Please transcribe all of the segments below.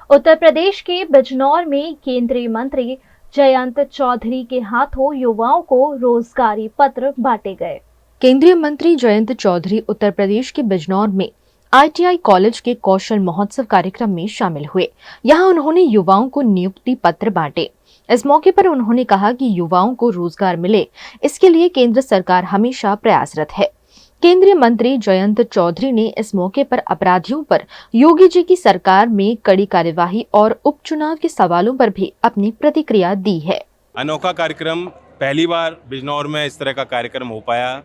उत्तर प्रदेश के बिजनौर में केंद्रीय मंत्री जयंत चौधरी के हाथों युवाओं को रोजगारी पत्र बांटे गए। केंद्रीय मंत्री जयंत चौधरी उत्तर प्रदेश के बिजनौर में ITI कॉलेज के कौशल महोत्सव कार्यक्रम में शामिल हुए। यहां उन्होंने युवाओं को नियुक्ति पत्र बांटे। इस मौके पर उन्होंने कहा कि युवाओं को रोजगार मिले, इसके लिए केंद्र सरकार हमेशा प्रयासरत है। केंद्रीय मंत्री जयंत चौधरी ने इस मौके पर अपराधियों पर योगी जी की सरकार में कड़ी कार्यवाही और उपचुनाव के सवालों पर भी अपनी प्रतिक्रिया दी है। अनोखा कार्यक्रम, पहली बार बिजनौर में इस तरह का कार्यक्रम हो पाया।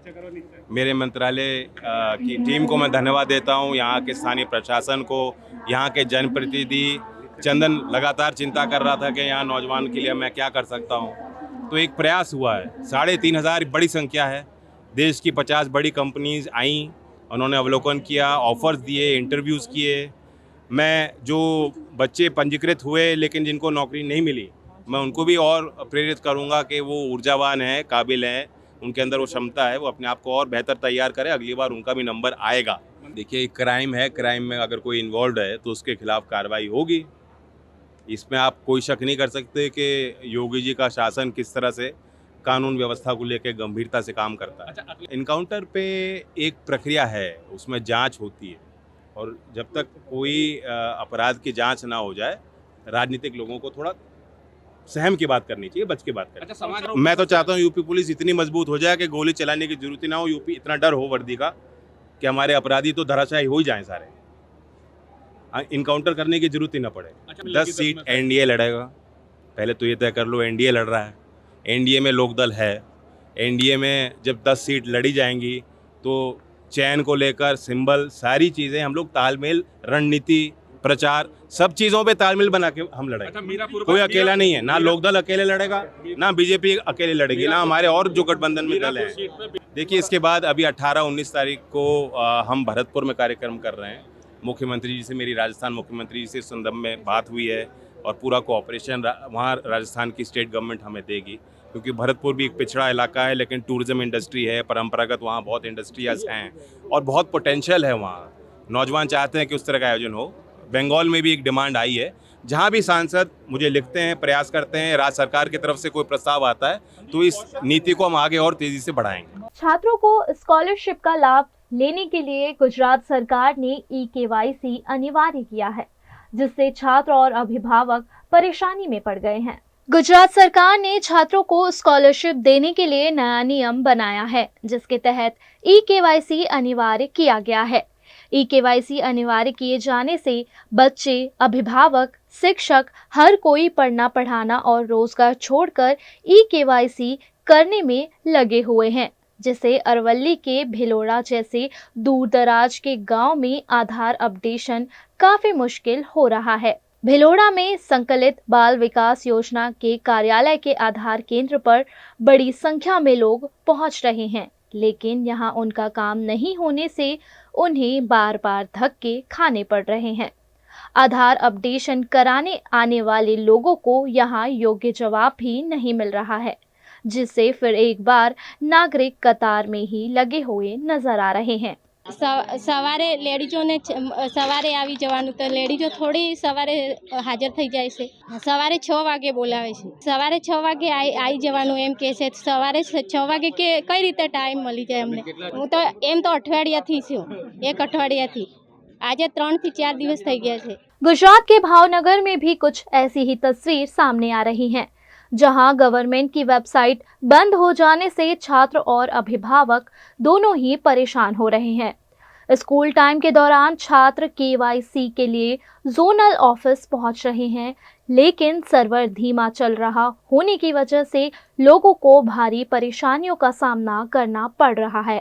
मेरे मंत्रालय की टीम को मैं धन्यवाद देता हूं, यहाँ के स्थानीय प्रशासन को, यहाँ के जनप्रतिनिधि। चंदन लगातार चिंता कर रहा था कि यहाँ नौजवान के लिए मैं क्या कर सकता हूँ, तो एक प्रयास हुआ है। 3,500 बड़ी संख्या है। देश की 50 बड़ी कंपनीज आईं, उन्होंने अवलोकन किया, ऑफर्स दिए, इंटरव्यूज़ किए। मैं जो बच्चे पंजीकृत हुए लेकिन जिनको नौकरी नहीं मिली, मैं उनको भी और प्रेरित करूंगा कि वो ऊर्जावान हैं, काबिल हैं, उनके अंदर वो क्षमता है, वो अपने आप को और बेहतर तैयार करें, अगली बार उनका भी नंबर आएगा। देखिए, क्राइम है, क्राइम में अगर कोई इन्वॉल्व है तो उसके खिलाफ कार्रवाई होगी। इसमें आप कोई शक नहीं कर सकते कि योगी जी का शासन किस तरह से कानून व्यवस्था को लेकर गंभीरता से काम करता है। इनकाउंटर पे एक प्रक्रिया है, उसमें जांच होती है, और जब तक कोई अपराध की जांच ना हो जाए, राजनीतिक लोगों को थोड़ा सहम की बात करनी चाहिए, बच के बात करनी चाहिए। मैं तो चाहता हूँ यूपी पुलिस इतनी मजबूत हो जाए कि गोली चलाने की जरूरत ही ना हो। यूपी इतना डर हो वर्दी का कि हमारे अपराधी तो धराशायी हो ही जाएं सारे, इनकाउंटर करने की जरूरत ही ना पड़े। 10 सीट NDA लड़ेगा। पहले तो ये तय कर लो, NDA लड़ रहा है, NDA में लोकदल है। NDA में जब 10 सीट लड़ी जाएंगी तो चयन को लेकर सिंबल, सारी चीज़ें हम लोग तालमेल, रणनीति, प्रचार, सब चीज़ों पे तालमेल बना के हम लड़ेंगे। कोई अकेला नहीं है, ना लोकदल अकेले लड़ेगा, ना BJP अकेले लड़ेगी, ना हमारे और जो गठबंधन में दल हैं। देखिए, इसके बाद अभी 18-19 तारीख को हम भरतपुर में कार्यक्रम कर रहे हैं। मुख्यमंत्री जी से मेरी राजस्थान मुख्यमंत्री जी से इस संदर्भ में बात हुई है, और पूरा कोऑपरेशन वहाँ राजस्थान की स्टेट गवर्नमेंट हमें देगी, क्योंकि भरतपुर भी एक पिछड़ा इलाका है, लेकिन टूरिज्म इंडस्ट्री है, परंपरागत वहाँ बहुत इंडस्ट्रीज हैं और बहुत पोटेंशियल है वहाँ। नौजवान चाहते हैं कि उस तरह का आयोजन हो। बंगाल में भी एक डिमांड आई है, जहाँ भी सांसद मुझे लिखते हैं, प्रयास करते हैं, राज्य सरकार की तरफ से कोई प्रस्ताव आता है तो इस नीति को हम आगे और तेजी से बढ़ाएंगे। छात्रों को स्कॉलरशिप का लाभ लेने के लिए गुजरात सरकार ने eKYC अनिवार्य किया है, जिससे छात्र और अभिभावक परेशानी में पड़ गए हैं। गुजरात सरकार ने छात्रों को स्कॉलरशिप देने के लिए नया नियम बनाया है, जिसके तहत eKYC अनिवार्य किया गया है। eKYC अनिवार्य किए जाने से बच्चे, अभिभावक, शिक्षक, हर कोई पढ़ना पढ़ाना और रोजगार छोड़कर eKYC करने में लगे हुए हैं, जिससे अरवल्ली के भिलोड़ा जैसे दूर दराज के गांव में आधार अपडेशन काफी मुश्किल हो रहा है। भिलोड़ा में संकलित बाल विकास योजना के कार्यालय के आधार केंद्र पर बड़ी संख्या में लोग पहुंच रहे हैं, लेकिन यहां उनका काम नहीं होने से उन्हें बार बार धक्के खाने पड़ रहे हैं। आधार अपडेशन कराने आने वाले लोगों को यहां योग्य जवाब भी नहीं मिल रहा है, जिससे फिर एक बार नागरिक कतार में ही लगे हुए नजर आ रहे हैं। સવારે લેડીઝોને સવારે આવી જવાનું, તો લેડીઝો થોડી સવારે હાજર થઈ જાય છે। સવારે 6 વાગે બોલાવે છે, સવારે 6 વાગે આવી જવાનું એમ કહે છે। સવારે 6 વાગે કે કઈ રીતે ટાઈમ મળી જાય અમને? હું તો એમ તો અઠવાડિયાથી છું, એક અઠવાડિયાથી, આજે 3 થી 4 દિવસ થઈ ગયા છે। गुजरात के भावनगर में भी कुछ ऐसी ही तस्वीर सामने आ रही है, जहां गवर्नमेंट की वेबसाइट बंद हो जाने से छात्र और अभिभावक दोनों ही परेशान हो रहे हैं। स्कूल टाइम के दौरान छात्र KYC के लिए जोनल ऑफिस पहुंच रहे हैं, लेकिन सर्वर धीमा चल रहा होने की वजह से लोगों को भारी परेशानियों का सामना करना पड़ रहा है।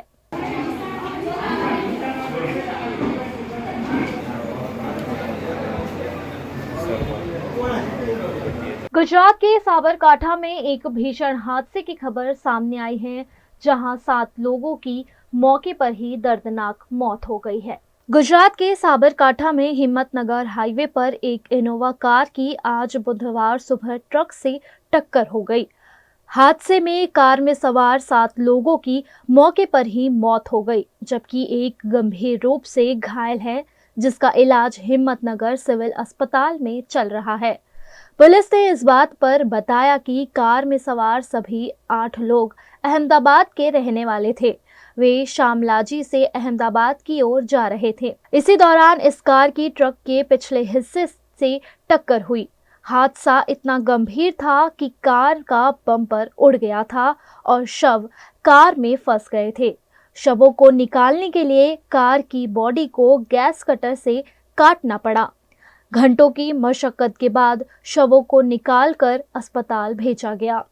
गुजरात के साबरकांठा में एक भीषण हादसे की खबर सामने आई है, जहां 7 लोगों की मौके पर ही दर्दनाक मौत हो गई है। गुजरात के साबरकांठा में हिम्मतनगर हाईवे पर एक इनोवा कार की आज बुधवार सुबह ट्रक से टक्कर हो गई। हादसे में कार में सवार 7 लोगों की मौके पर ही मौत हो गई, जबकि एक गंभीर रूप से घायल है, जिसका इलाज हिम्मतनगर सिविल अस्पताल में चल रहा है। पुलिस ने इस बात पर बताया कि कार में सवार सभी 8 लोग अहमदाबाद के रहने वाले थे। वे शामलाजी से अहमदाबाद की ओर जा रहे थे। इसी दौरान इस कार की ट्रक के पिछले हिस्से से टक्कर हुई। हादसा इतना गंभीर था कि कार का बम्पर उड़ गया था और शव कार में फंस गए थे। शवों को निकालने के लिए कार की बॉडी को गैस कटर से काटना पड़ा। घंटों की मशक्कत के बाद शवों को निकालकर अस्पताल भेजा गया।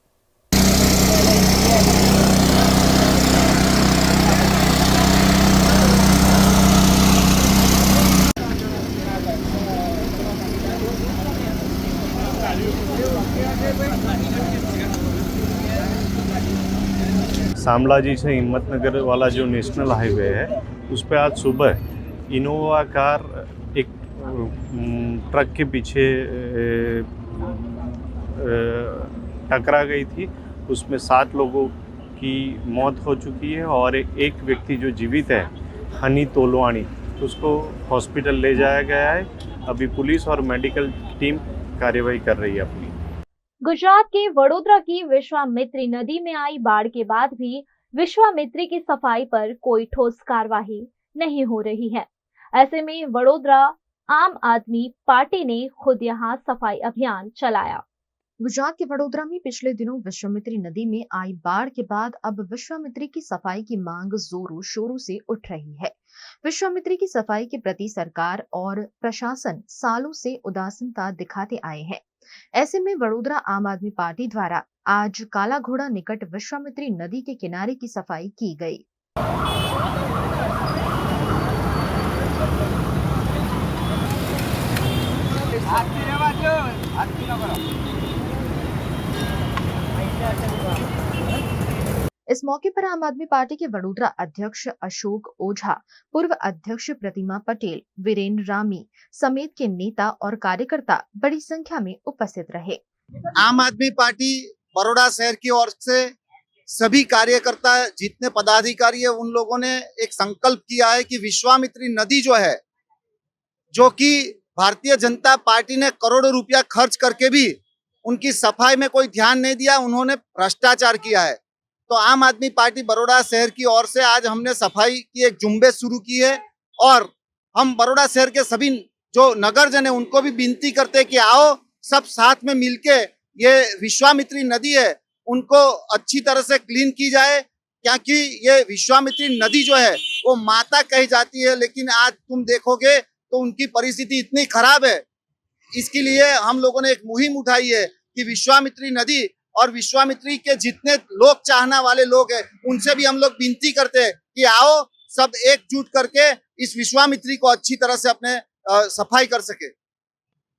शामला जी से हिम्मतनगर वाला जो नेशनल हाईवे है उस पर आज सुबह इनोवा कार एक ट्रक के पीछे टकरा गई थी। उसमें 7 लोगों की मौत हो चुकी है और एक व्यक्ति जो जीवित है हनी तोलवानी, उसको हॉस्पिटल ले जाया गया है। अभी पुलिस और मेडिकल टीम कार्यवाही कर रही है अपनी। गुजरात के वडोदरा की विश्वामित्री नदी में आई बाढ़ के बाद भी विश्वामित्री की सफाई पर कोई ठोस कार्यवाही नहीं हो रही है। ऐसे में वडोदरा आम आदमी पार्टी ने खुद यहां सफाई अभियान चलाया। गुजरात के वडोदरा में पिछले दिनों विश्वामित्री नदी में आई बाढ़ के बाद अब विश्वामित्री की सफाई की मांग जोरों शोरों से उठ रही है। विश्वामित्री की सफाई के प्रति सरकार और प्रशासन सालों से उदासीनता दिखाते आए हैं। ऐसे में वडोदरा आम आदमी पार्टी द्वारा आज काला घोड़ा निकट विश्वामित्री नदी के किनारे की सफाई की गई। इस मौके पर आम आदमी पार्टी के वडोदरा अध्यक्ष अशोक ओझा, पूर्व अध्यक्ष प्रतिमा पटेल, वीरेंद्र रामी समेत के नेता और कार्यकर्ता बड़ी संख्या में उपस्थित रहे। आम आदमी पार्टी बड़ौदा शहर की ओर से सभी कार्यकर्ता, जितने पदाधिकारी है, उन लोगों ने एक संकल्प किया है कि विश्वामित्री नदी जो है, जो कि भारतीय जनता पार्टी ने करोड़ों रुपया खर्च करके भी उनकी सफाई में कोई ध्यान नहीं दिया, उन्होंने भ्रष्टाचार किया है। तो आम आदमी पार्टी बड़ौदा शहर की ओर से आज हमने सफाई की एक झुंबेश शुरू की है और हम बड़ौदा शहर के सभी जो नगरजन है उनको भी विनती करते हैं कि आओ सब साथ में मिलके ये विश्वामित्री नदी है उनको अच्छी तरह से क्लीन की जाए, क्योंकि ये विश्वामित्री नदी जो है वो माता कही जाती है, लेकिन आज तुम देखोगे तो उनकी परिस्थिति इतनी खराब है। इसके लिए हम लोगों ने एक मुहिम उठाई है कि विश्वामित्री नदी और विश्वामित्री के जितने लोग चाहने वाले लोग हैं उनसे भी हम लोग विनती करते हैं कि आओ सब एकजुट करके इस विश्वामित्री को अच्छी तरह से अपने सफाई कर सके।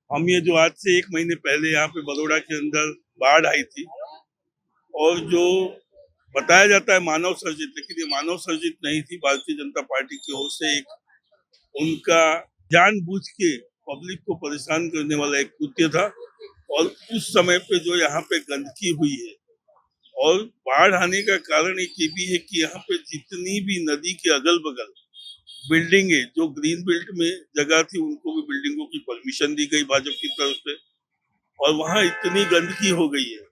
हम ये जो आज से 1 महीने पहले यहाँ पे बड़ौदा के अंदर बाढ़ आई थी और जो बताया जाता है मानव सर्जित, लेकिन ये मानव सर्जित नहीं थी। भारतीय जनता पार्टी की ओर से एक उनका जानबूझ के पब्लिक को परेशान करने वाला एक कृत्य था। और उस समय पे जो यहाँ पे गंदगी हुई है और बाढ़ आने का कारण एक ये भी है कि यहाँ पे जितनी भी नदी के अगल बगल बिल्डिंगे जो ग्रीन बेल्ट में जगह थी उनको भी बिल्डिंगों की परमिशन दी गई भाजपा की तरफ से, और वहाँ इतनी गंदगी हो गई है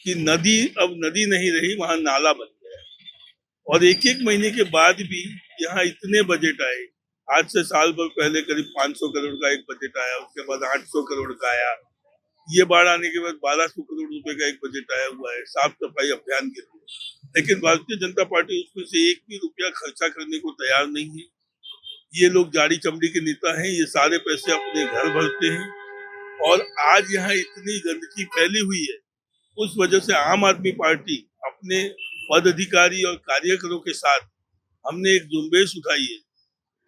कि नदी अब नदी नहीं रही, वहाँ नाला बन गया। और 1-1 महीने के बाद भी यहाँ इतने बजट आए। आज से साल भर पहले करीब 500 करोड़ का एक बजट आया, उसके बाद 800 करोड़ का आया, ये बाढ़ आने के बाद 1200 करोड़ रुपए का एक बजट आया हुआ है साफ सफाई अभियान के लिए। लेकिन भारतीय जनता पार्टी उसमें से एक भी रुपया खर्चा करने को तैयार नहीं है। ये लोग जाड़ी चमड़ी के नेता हैं, ये सारे पैसे अपने घर भरते हैं और आज यहाँ इतनी गंदगी फैली हुई है। उस वजह से आम आदमी पार्टी अपने पद अधिकारी और कार्यकर्ताओं के साथ हमने एक झुंबेश उठाई है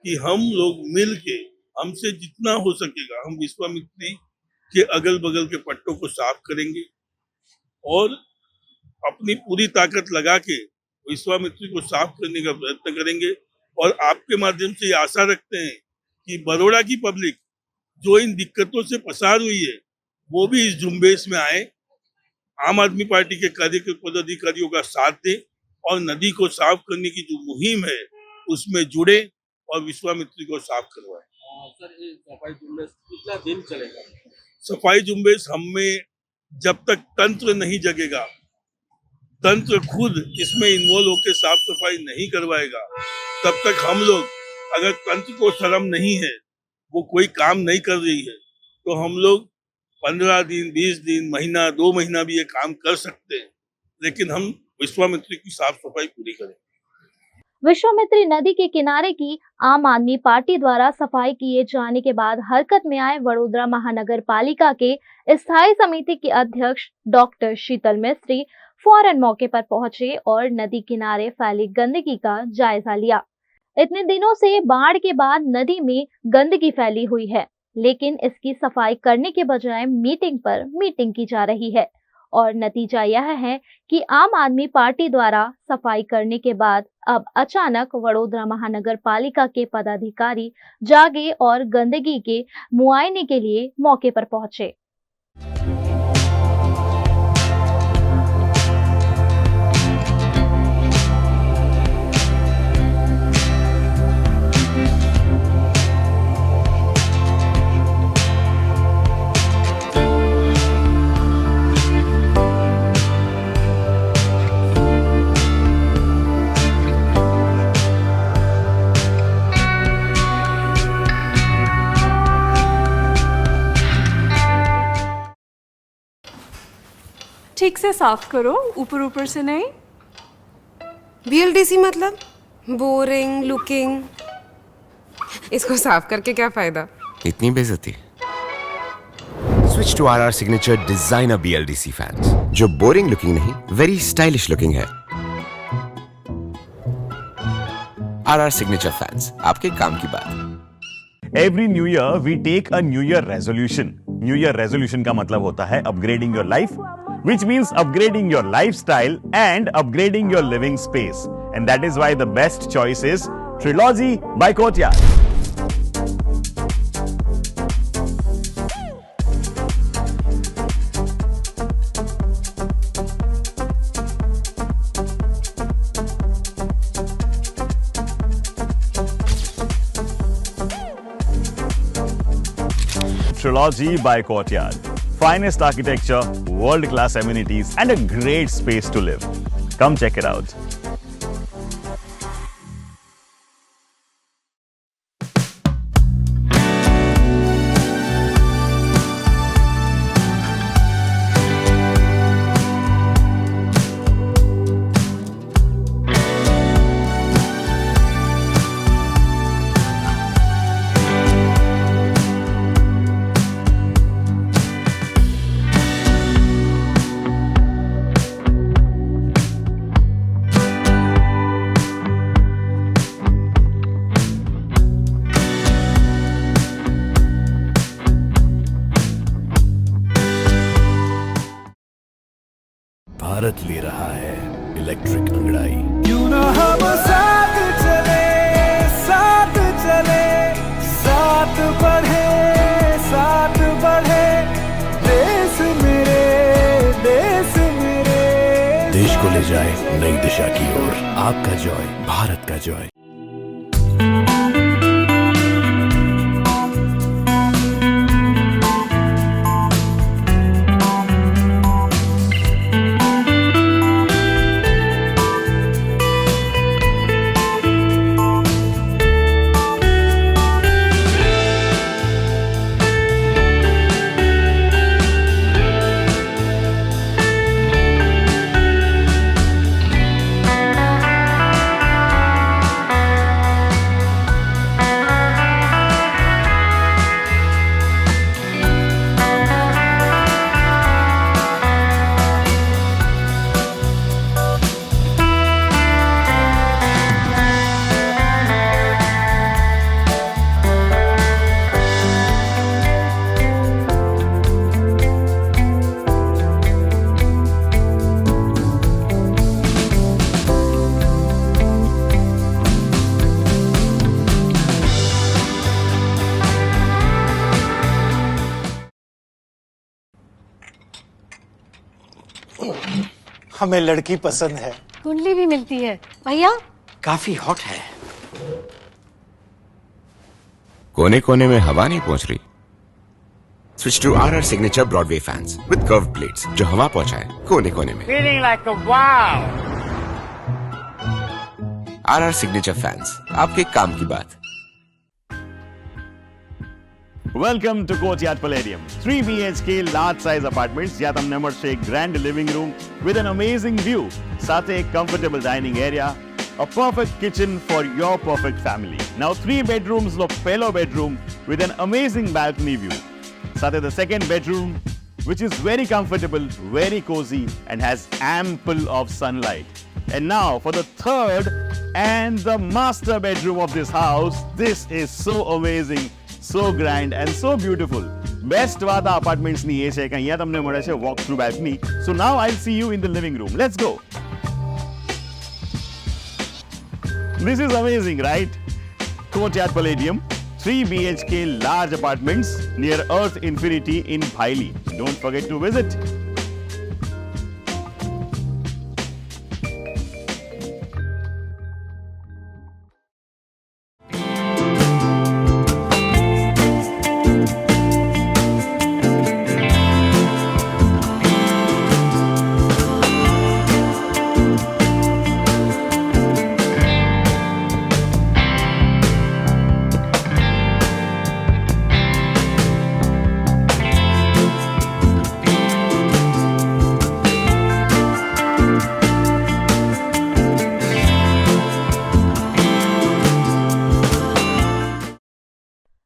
कि हम लोग मिल के हमसे जितना हो सकेगा हम विश्वामित्री के अगल बगल के पट्टों को साफ करेंगे और अपनी पूरी ताकत लगा के विश्वामित्री को साफ करने का प्रयत्न करेंगे। और आपके माध्यम से ये आशा रखते हैं कि बड़ौदा की पब्लिक जो इन दिक्कतों से पसार हुई है वो भी इस झुंबेश में आए, आम आदमी पार्टी के कार्यकर्ता पदाधिकारियों का साथ दें और नदी को साफ करने की जो मुहिम है उसमें जुड़े और विश्वामित्री को साफ करवाएं। सर ये सफाई झुंबेश कितना दिन चलेगा? सफाई झुंबेश हमें जब तक तंत्र नहीं जगेगा, तंत्र खुद इसमें इन्वॉल्व होकर साफ सफाई नहीं करवाएगा, तब तक हम लोग, अगर तंत्र को शर्म नहीं है, वो कोई काम नहीं कर रही है, तो हम लोग 15 दिन, 20 दिन, महीना, 2 महीना भी ये काम कर सकते हैं, लेकिन हम विश्वामित्री की साफ सफाई पूरी करें। विश्वामित्री नदी के किनारे की आम आदमी पार्टी द्वारा सफाई किए जाने के बाद हरकत में आए वडोदरा महानगर पालिका के स्थायी समिति के अध्यक्ष डॉक्टर शीतल मिस्त्री फौरन मौके पर पहुंचे और नदी किनारे फैली गंदगी का जायजा लिया। इतने दिनों से बाढ़ के बाद नदी में गंदगी फैली हुई है, लेकिन इसकी सफाई करने के बजाय मीटिंग पर मीटिंग की जा रही है और नतीजा यह है कि आम आदमी पार्टी द्वारा सफाई करने के बाद अब अचानक वडोदरा महानगर पालिका के पदाधिकारी जागे और गंदगी के मुआयने के लिए मौके पर पहुंचे। ठीक से साफ करो, ऊपर ऊपर से नहीं। BLDC मतलब बोरिंग लुकिंग, इसको साफ करके क्या फायदा? इतनी बेइज्जती। Switch to RR signature designer BLDC fans, जो बोरिंग लुकिंग नहीं, वेरी स्टाइलिश लुकिंग है। RR सिग्नेचर फैंस, आपके काम की बात। Every new year we take a New Year resolution. New Year resolution का मतलब होता है upgrading your life, which means upgrading your lifestyle and upgrading your living space. And that is why the best choice is Trilogy by Courtyard. Trilogy by Courtyard. Finest architecture, world-class amenities, and a great space to live. Come check it out. Bharat ले रहा है electric अंगड़ाई। क्यों ना हम साथ चले, साथ चले, साथ बढ़े, साथ बढ़े, देश मेरे, देश मेरे। देश को ले जाए नई दिशा की ओर, आपका जॉय, भारत का जॉय। हमें लड़की पसंद है। कुंडली भी मिलती है भैया। काफी हॉट है। कोने कोने में हवा नहीं पहुंच रही? Switch to RR signature Broadway fans with curved plates जो हवा पहुंचाए कोने कोने में। Feeling like a wow. RR signature fans, आपके काम की बात। Welcome to Courtyard Palladium. 3 BHK large size apartments જ્યાં તમને મળશે એક grand living room with an amazing view, સાથે એક comfortable dining area, a perfect kitchen for your perfect family. Now 3 bedrooms નો પહેલો bedroom with an amazing balcony view. સાથે the second bedroom which is very comfortable, very cozy and has ample of sunlight. And now for the third and the master bedroom of this house. This is so amazing. So grand and so beautiful. Best વાત આ apartments ની એ છે કે અહીંયા તમને મળે છે walk through balcony. So now I'll see you in the living room. Let's go. This is amazing, right? Courtyard Palladium, 3 BHK large apartments near Earth Infinity in Bhaili. Don't forget to visit.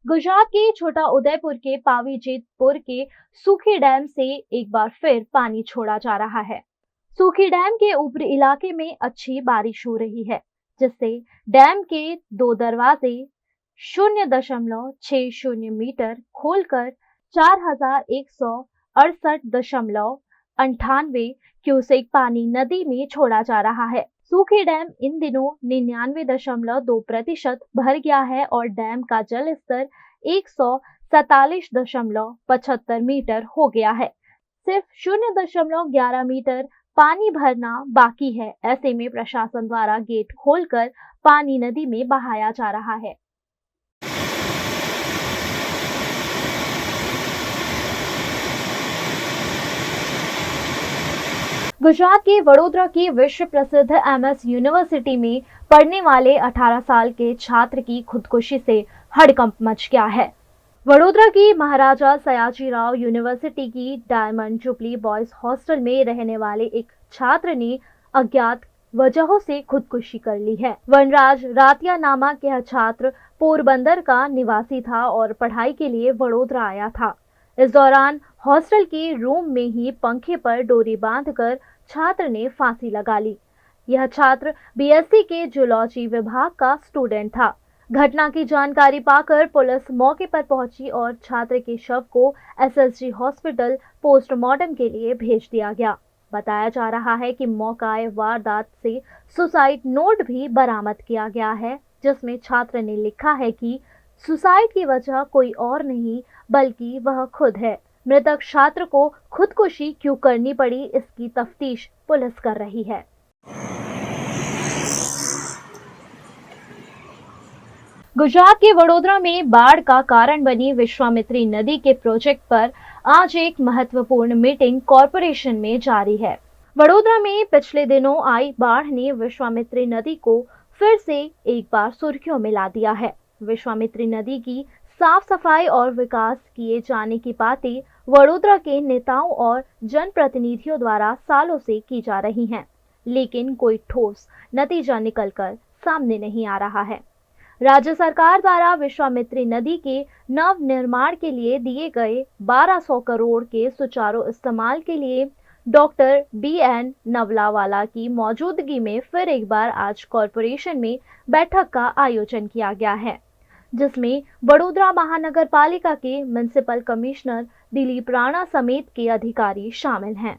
Gujarat के छोटा उदयपुर के पावीजीतपुर के सूखी dam से एक बार फिर पानी छोड़ा जा रहा है। सूखी डैम के ऊपरी इलाके में अच्छी बारिश हो रही है, जिससे डैम के 2 दरवाजे 0.60 मीटर खोलकर 4168.98 क्यूसेक पानी नदी में छोड़ा जा रहा है। सूखी डैम इन दिनों 99.2% भर गया है और डैम का जल स्तर 147.75 मीटर हो गया है। सिर्फ 0.11 मीटर पानी भरना बाकी है। ऐसे में प्रशासन द्वारा गेट खोलकर पानी नदी में बहाया जा रहा है। गुजरात के वडोदरा की विश्व प्रसिद्ध MS यूनिवर्सिटी में पढ़ने वाले 18 साल के छात्र की खुदकुशी से हड़कंप मच गया है। वडोदरा की महाराजा सयाजीराव यूनिवर्सिटी की डायमंड जुबली बॉयज हॉस्टल में रहने वाले एक छात्र ने अज्ञात वजहों से खुदकुशी कर ली है। वनराज रातिया नामक यह छात्र पोरबंदर का निवासी था और पढ़ाई के लिए वडोदरा आया था। इस दौरान हॉस्टल के रूम में ही पंखे पर डोरी बांधकर छात्र ने फांसी लगा ली। यह छात्र BSc के जूलॉजी विभाग का स्टूडेंट था। घटना की जानकारी पाकर पुलिस मौके पर पहुंची और छात्र के शव को SSG हॉस्पिटल पोस्टमार्टम के लिए भेज दिया गया। बताया जा रहा है कि मौके वारदात से सुसाइड नोट भी बरामद किया गया है, जिसमें छात्र ने लिखा है कि सुसाइड की वजह कोई और नहीं बल्कि वह खुद है। मृतक छात्र को खुदकुशी क्यों करनी पड़ी, इसकी तफ्तीश पुलिस कर रही है। गुजरात के वडोदरा में बाढ़ का कारण बनी विश्वामित्री नदी के प्रोजेक्ट पर आज एक महत्वपूर्ण मीटिंग कॉरपोरेशन में जारी है। वडोदरा में पिछले दिनों आई बाढ़ ने विश्वामित्री नदी को फिर से एक बार सुर्खियों में ला दिया है। विश्वामित्री नदी की साफ सफाई और विकास किए जाने की बातें वडोदरा के नेताओं और जनप्रतिनिधियों द्वारा सालों से की जा रही हैं, लेकिन कोई ठोस नतीजा निकलकर सामने नहीं आ रहा है। राज्य सरकार द्वारा विश्वामित्री नदी के नव निर्माण के लिए दिए गए 1200 करोड़ के सुचारू इस्तेमाल के लिए डॉक्टर BN नवलावाला की मौजूदगी में फिर एक बार आज कॉरपोरेशन में बैठक का आयोजन किया गया है, जिसमें वडोदरा महानगर पालिका के म्युनिसिपल कमिश्नर दिलीप राणा समेत के अधिकारी शामिल हैं।